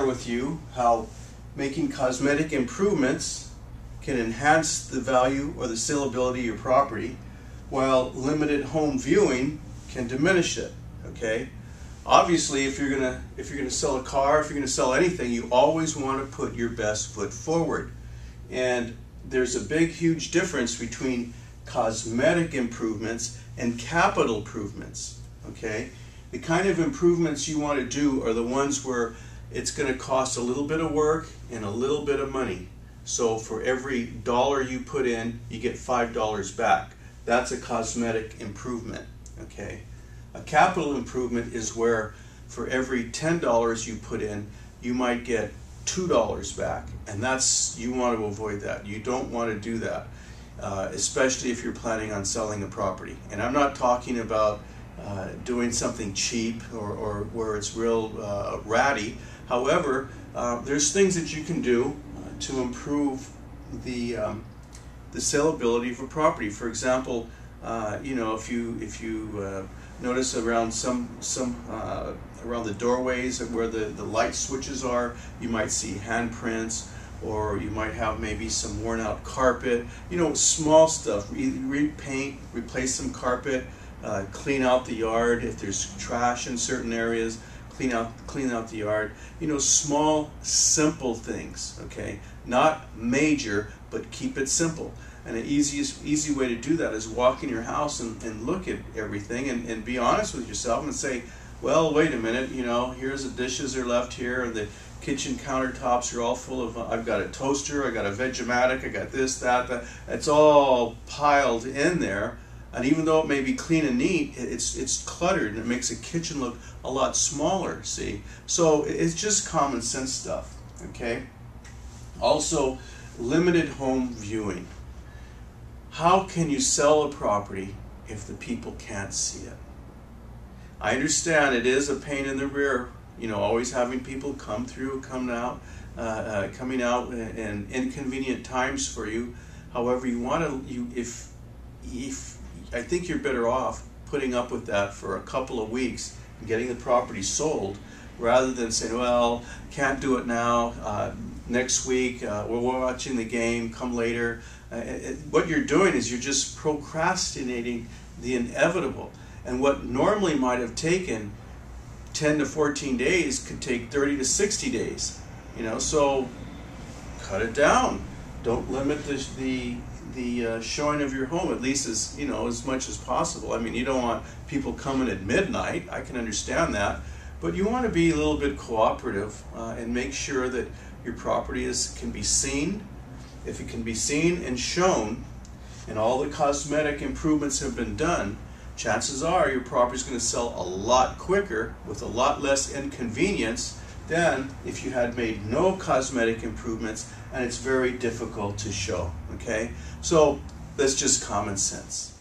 share with you how making cosmetic improvements can enhance the value or the saleability of your property, while limited home viewing can diminish it. Okay? Obviously, if you're gonna sell a car, if you're gonna sell anything, you always want to put your best foot forward. And there's a big, huge difference between cosmetic improvements and capital improvements. Okay? The kind of improvements you want to do are the ones where it's going to cost a little bit of work and a little bit of money. So for every dollar you put in, you get $5 back. That's a cosmetic improvement. Okay? A capital improvement is where for every $10 you put in, you might get $2 back, and you want to avoid that. You don't want to do that, especially if you're planning on selling a property. And I'm not talking about doing something cheap or where it's real ratty. However, there's things that you can do to improve the saleability of a property. For example, if you notice around around the doorways where the light switches are, you might see handprints, or you might have maybe some worn out carpet. Small stuff. Repaint, replace some carpet, clean out the yard. If there's trash in certain areas, clean out the yard. Small, simple things. Okay, not major, but keep it simple. And an easy way to do that is walk in your house and look at everything and be honest with yourself and say, well, wait a minute, here's the dishes are left here, and the kitchen countertops are all full of, I've got a toaster, I got a Vegematic, I got this, that. It's all piled in there. And even though it may be clean and neat, it's cluttered, and it makes a kitchen look a lot smaller, see? So it's just common sense stuff, okay? Also, limited home viewing. How can you sell a property if the people can't see it? I understand it is a pain in the rear, always having people coming out in inconvenient times for you. However, I think you're better off putting up with that for a couple of weeks and getting the property sold, rather than saying, well, can't do it now, next week, we're watching the game, come later. What you're doing is you're just procrastinating the inevitable. And what normally might have taken 10 to 14 days could take 30 to 60 days. So cut it down. Don't limit the showing of your home, at least as much as possible. I mean, you don't want people coming at midnight. I can understand that. But you want to be a little bit cooperative and make sure that your property can be seen. If it can be seen and shown, and all the cosmetic improvements have been done, chances are your property is going to sell a lot quicker with a lot less inconvenience than if you had made no cosmetic improvements and it's very difficult to show. Okay? So that's just common sense.